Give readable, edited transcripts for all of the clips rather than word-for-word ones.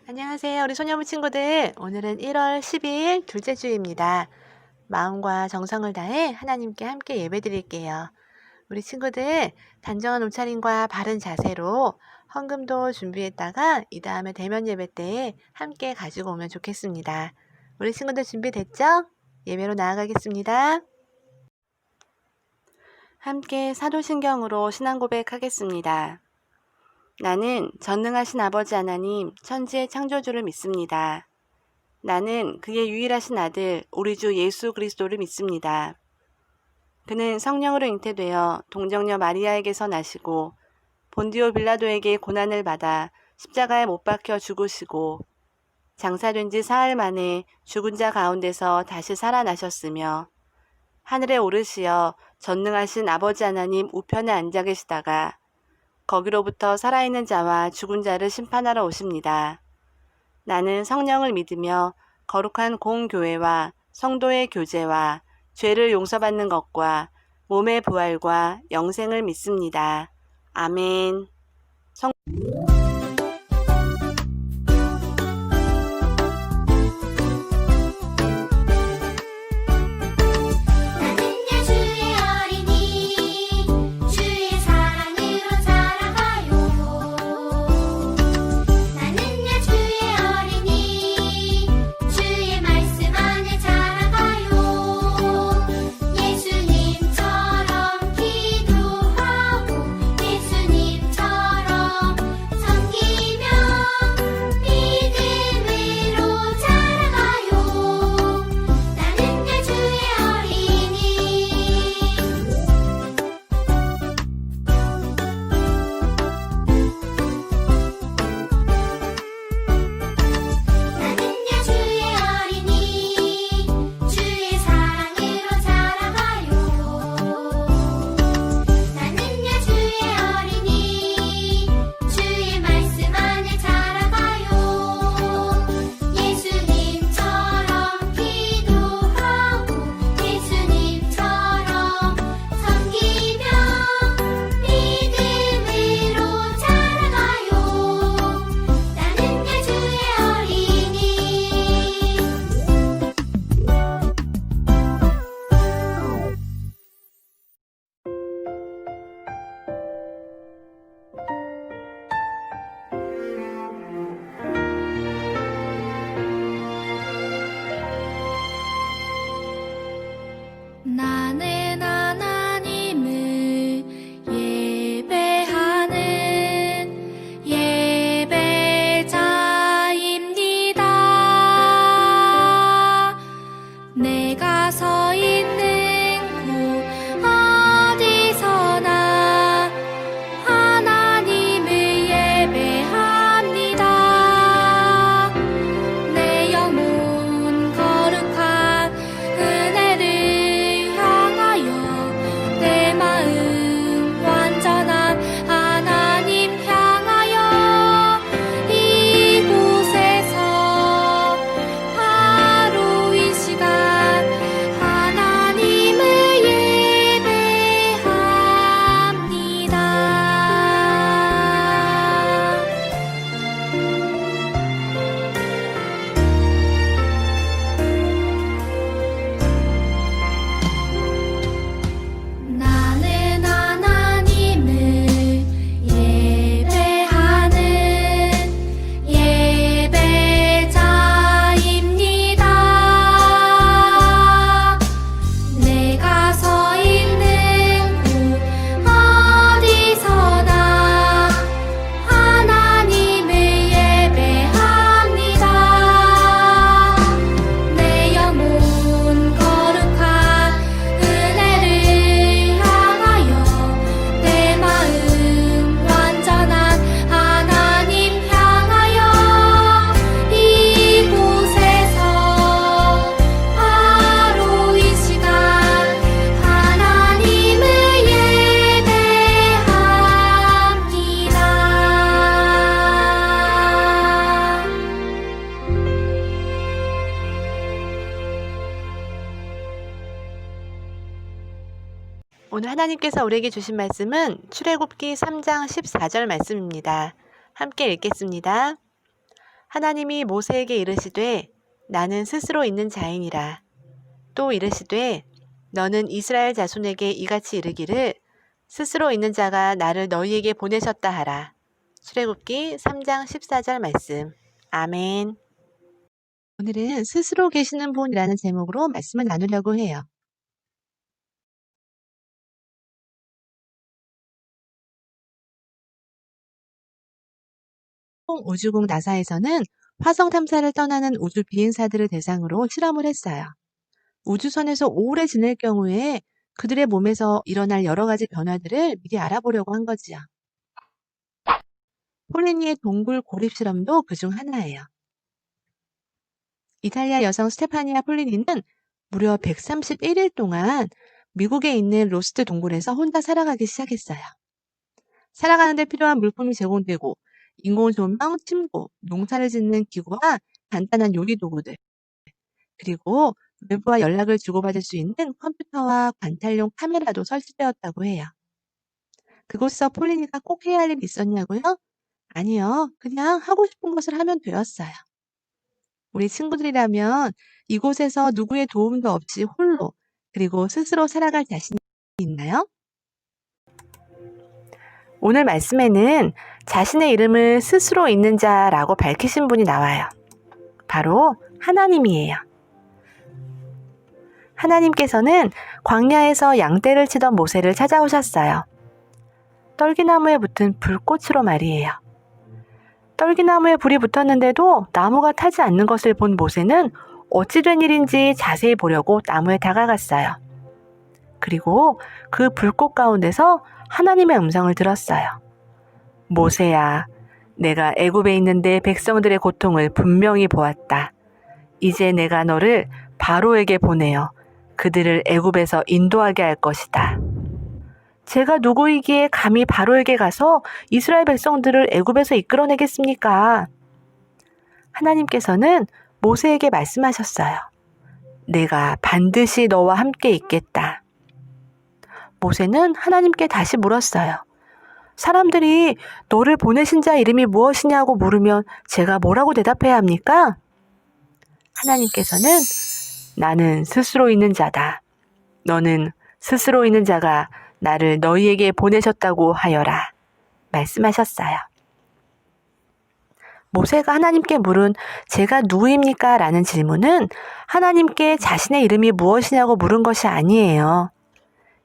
안녕하세요. 우리 소녀부 친구들. 오늘은 1월 12일 둘째 주입니다. 마음과 정성을 다해 하나님께 함께 예배 드릴게요. 우리 친구들 단정한 옷차림과 바른 자세로 헌금도 준비했다가 이 다음에 대면 예배 때에 함께 가지고 오면 좋겠습니다. 우리 친구들 준비됐죠? 예배로 나아가겠습니다. 함께 사도신경으로 신앙 고백하겠습니다. 나는 전능하신 아버지 하나님 천지의 창조주를 믿습니다. 나는 그의 유일하신 아들 우리 주 예수 그리스도를 믿습니다. 그는 성령으로 잉태되어 동정녀 마리아에게서 나시고 본디오 빌라도에게 고난을 받아 십자가에 못 박혀 죽으시고 장사된 지 사흘 만에 죽은 자 가운데서 다시 살아나셨으며 하늘에 오르시어 전능하신 아버지 하나님 우편에 앉아 계시다가 거기로부터 살아있는 자와 죽은 자를 심판하러 오십니다. 나는 성령을 믿으며 거룩한 공교회와 성도의 교제와 죄를 용서받는 것과 몸의 부활과 영생을 믿습니다. 아멘. 나는 하나님을 예배하는 예배자입니다. 내가 서 있는 곳 어디서나 하나님을 예배합니다. 내 영혼 거룩한 은혜를 내 마음 완전한 하나님 향하여 이곳에서 바로 이 시간 하나님을 예배합니다. 나는 하나님을 예배하는 예배자입니다. 내가 서 있는 곳 어디서나 하나님을 예배합니다. 내 영혼 거룩한 은혜를 향하여 내 마음 완전한 하나님 향하여 이곳에서 바로 이 시간 하나님을 예배합니다. 오늘 하나님께서 우리에게 주신 말씀은 출애굽기 3장 14절 말씀입니다. 함께 읽겠습니다. 하나님이 모세에게 이르시되 나는 스스로 있는 자이니라. 또 이르시되 너는 이스라엘 자손에게 이같이 이르기를 스스로 있는 자가 나를 너희에게 보내셨다 하라. 출애굽기 3장 14절 말씀. 아멘. 오늘은 스스로 계시는 분이라는 제목으로 말씀을 나누려고 해요. 우주국 나사에서는 화성 탐사를 떠나는 우주 비행사들을 대상으로 실험을 했어요. 우주선에서 오래 지낼 경우에 그들의 몸에서 일어날 여러 가지 변화들을 미리 알아보려고 한 거지요. 폴리니의 동굴 고립 실험도 그중 하나예요. 이탈리아 여성 스테파니아 폴리니는 무려 131일 동안 미국에 있는 로스트 동굴에서 혼자 살아가기 시작했어요. 살아가는 데 필요한 물품이 제공되고 인공 조명, 침구, 농사를 짓는 기구와 간단한 요리 도구들, 그리고 외부와 연락을 주고받을 수 있는 컴퓨터와 관찰용 카메라도 설치되었다고 해요. 그곳에서 폴리니가 꼭 해야 할 일이 있었냐고요? 아니요. 그냥 하고 싶은 것을 하면 되었어요. 우리 친구들이라면 이곳에서 누구의 도움도 없이 홀로 그리고 스스로 살아갈 자신이 있나요? 오늘 말씀에는 자신의 이름을 스스로 있는 자라고 밝히신 분이 나와요. 바로 하나님이에요. 하나님께서는 광야에서 양떼를 치던 모세를 찾아오셨어요. 떨기나무에 붙은 불꽃으로 말이에요. 떨기나무에 불이 붙었는데도 나무가 타지 않는 것을 본 모세는 어찌 된 일인지 자세히 보려고 나무에 다가갔어요. 그리고 그 불꽃 가운데서 하나님의 음성을 들었어요. 모세야, 내가 애굽에 있는 내 백성들의 고통을 분명히 보았다. 이제 내가 너를 바로에게 보내어 그들을 애굽에서 인도하게 할 것이다. 제가 누구이기에 감히 바로에게 가서 이스라엘 백성들을 애굽에서 이끌어내겠습니까? 하나님께서는 모세에게 말씀하셨어요. 내가 반드시 너와 함께 있겠다. 모세는 하나님께 다시 물었어요. 사람들이 너를 보내신 자 이름이 무엇이냐고 물으면 제가 뭐라고 대답해야 합니까? 하나님께서는 나는 스스로 있는 자다. 너는 스스로 있는 자가 나를 너희에게 보내셨다고 하여라. 말씀하셨어요. 모세가 하나님께 물은 제가 누구입니까? 라는 질문은 하나님께 자신의 이름이 무엇이냐고 물은 것이 아니에요.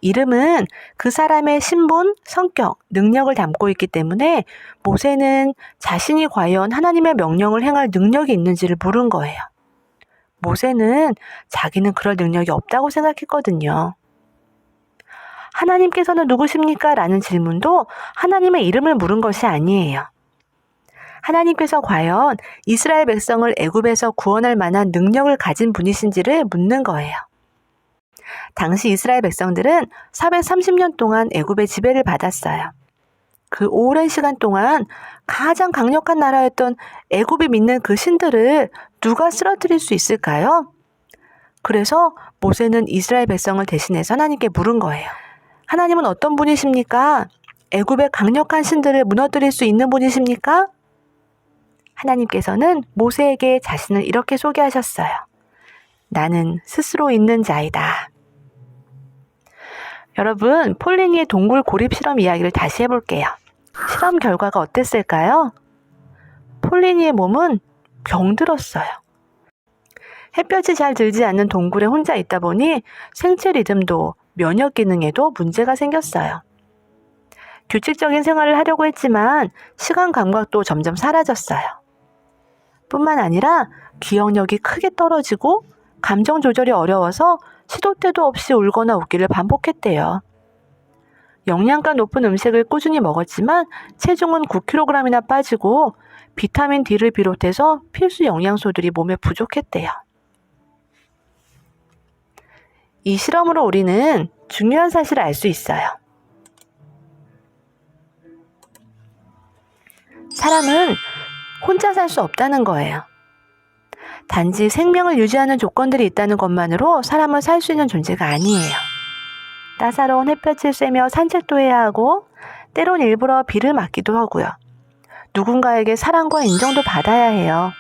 이름은 그 사람의 신분, 성격, 능력을 담고 있기 때문에 모세는 자신이 과연 하나님의 명령을 행할 능력이 있는지를 물은 거예요. 모세는 자기는 그럴 능력이 없다고 생각했거든요. 하나님께서는 누구십니까? 라는 질문도 하나님의 이름을 물은 것이 아니에요. 하나님께서 과연 이스라엘 백성을 애굽에서 구원할 만한 능력을 가진 분이신지를 묻는 거예요. 당시 이스라엘 백성들은 430년 동안 애굽의 지배를 받았어요. 그 오랜 시간 동안 가장 강력한 나라였던 애굽이 믿는 그 신들을 누가 쓰러뜨릴 수 있을까요? 그래서 모세는 이스라엘 백성을 대신해서 하나님께 물은 거예요. 하나님은 어떤 분이십니까? 애굽의 강력한 신들을 무너뜨릴 수 있는 분이십니까? 하나님께서는 모세에게 자신을 이렇게 소개하셨어요. 나는 스스로 있는 자이다. 여러분, 폴리니의 동굴 고립 실험 이야기를 다시 해볼게요. 실험 결과가 어땠을까요? 폴리니의 몸은 병들었어요. 햇볕이 잘 들지 않는 동굴에 혼자 있다 보니 생체 리듬도 면역 기능에도 문제가 생겼어요. 규칙적인 생활을 하려고 했지만 시간 감각도 점점 사라졌어요. 뿐만 아니라 기억력이 크게 떨어지고 감정 조절이 어려워서 시도 때도 없이 울거나 웃기를 반복했대요. 영양가 높은 음식을 꾸준히 먹었지만 체중은 9kg이나 빠지고 비타민 D를 비롯해서 필수 영양소들이 몸에 부족했대요. 이 실험으로 우리는 중요한 사실을 알 수 있어요. 사람은 혼자 살 수 없다는 거예요. 단지 생명을 유지하는 조건들이 있다는 것만으로 사람은 살 수 있는 존재가 아니에요. 따사로운 햇볕을 쐬며 산책도 해야 하고 때론 일부러 비를 맞기도 하고요. 누군가에게 사랑과 인정도 받아야 해요.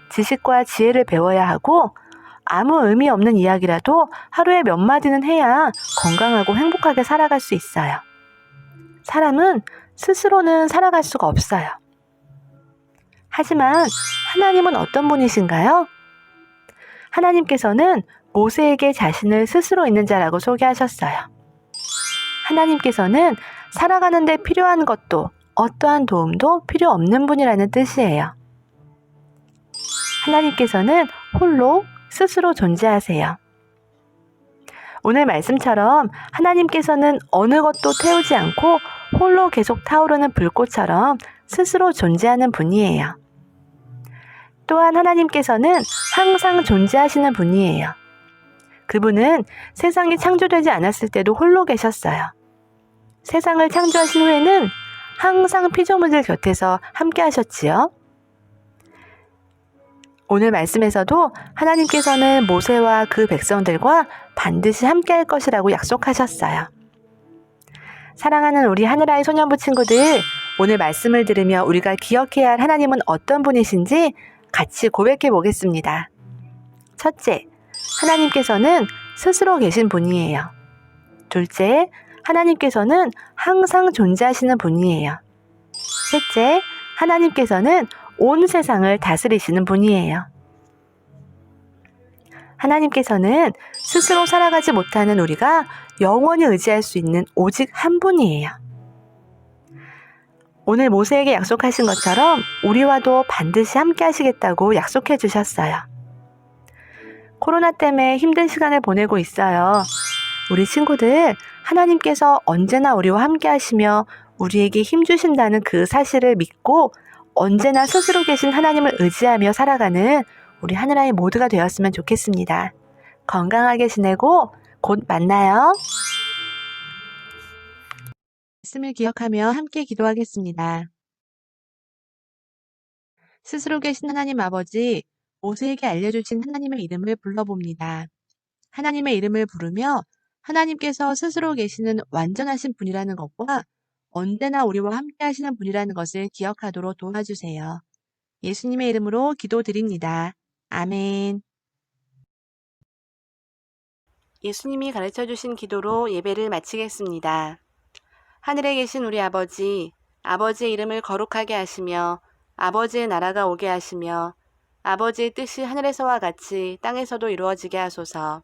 지식과 지혜를 배워야 하고 아무 의미 없는 이야기라도 하루에 몇 마디는 해야 건강하고 행복하게 살아갈 수 있어요. 사람은 스스로는 살아갈 수가 없어요. 하지만 하나님은 어떤 분이신가요? 하나님께서는 모세에게 자신을 스스로 있는 자라고 소개하셨어요. 하나님께서는 살아가는 데 필요한 것도 어떠한 도움도 필요 없는 분이라는 뜻이에요. 하나님께서는 홀로 스스로 존재하세요. 오늘 말씀처럼 하나님께서는 어느 것도 태우지 않고 홀로 계속 타오르는 불꽃처럼 스스로 존재하는 분이에요. 또한 하나님께서는 항상 존재하시는 분이에요. 그분은 세상이 창조되지 않았을 때도 홀로 계셨어요. 세상을 창조하신 후에는 항상 피조물들 곁에서 함께 하셨지요. 오늘 말씀에서도 하나님께서는 모세와 그 백성들과 반드시 함께 할 것이라고 약속하셨어요. 사랑하는 우리 하늘아이 소년부 친구들, 오늘 말씀을 들으며 우리가 기억해야 할 하나님은 어떤 분이신지 같이 고백해 보겠습니다. 첫째, 하나님께서는 스스로 계신 분이에요. 둘째, 하나님께서는 항상 존재하시는 분이에요. 셋째, 하나님께서는 온 세상을 다스리시는 분이에요. 하나님께서는 스스로 살아가지 못하는 우리가 영원히 의지할 수 있는 오직 한 분이에요. 오늘 모세에게 약속하신 것처럼 우리와도 반드시 함께 하시겠다고 약속해 주셨어요. 코로나 때문에 힘든 시간을 보내고 있어요. 우리 친구들, 하나님께서 언제나 우리와 함께 하시며 우리에게 힘 주신다는 그 사실을 믿고 언제나 스스로 계신 하나님을 의지하며 살아가는 우리 하늘아이 모두가 되었으면 좋겠습니다. 건강하게 지내고 곧 만나요. 말씀을 기억하며 함께 기도하겠습니다. 스스로 계신 하나님 아버지, 모세에게 알려주신 하나님의 이름을 불러봅니다. 하나님의 이름을 부르며 하나님께서 스스로 계시는 완전하신 분이라는 것과 언제나 우리와 함께 하시는 분이라는 것을 기억하도록 도와주세요. 예수님의 이름으로 기도드립니다. 아멘. 예수님이 가르쳐주신 기도로 예배를 마치겠습니다. 하늘에 계신 우리 아버지, 아버지의 이름을 거룩하게 하시며 아버지의 나라가 오게 하시며 아버지의 뜻이 하늘에서와 같이 땅에서도 이루어지게 하소서.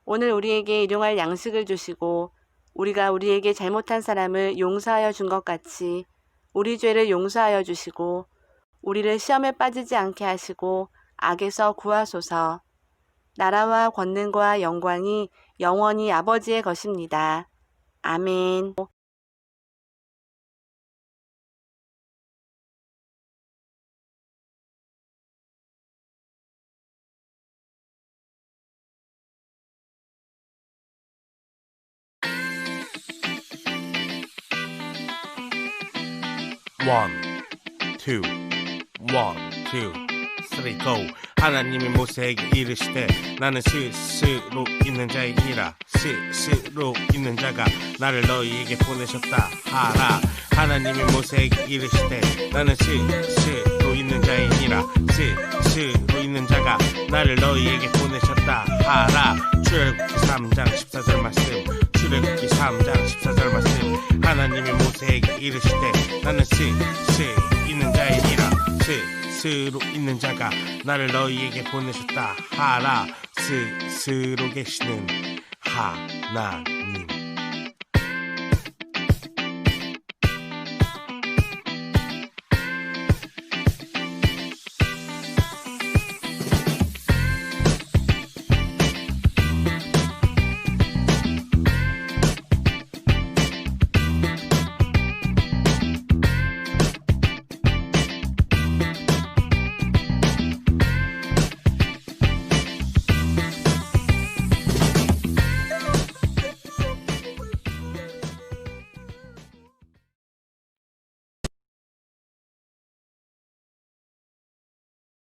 오늘 우리에게 일용할 양식을 주시고 우리가 우리에게 잘못한 사람을 용서하여 준 것 같이 우리 죄를 용서하여 주시고 우리를 시험에 빠지지 않게 하시고 악에서 구하소서. 나라와 권능과 영광이 영원히 아버지의 것입니다. 아멘. One, two, one, two, three, go. 하나님이 모세에게 이르시되 나는 스스로 있는 자이니라. 스스로 있는 자가 나를 너희에게 보내셨다 하라. 하나님이 모세에게 이르시되 나는 스스로 있는 자이니라. 스스로 있는 자가 나를 너희에게 보내셨다 하라. 출애굽기 3장 14절 말씀. 출애굽기 3장 14절 말씀. 하나님이 모세에게 이르시되 나는 스스로 있는 자이니라. 스스로 있는 자가 나를 너희에게 보내셨다 하라. 스스로 계시는 하나님.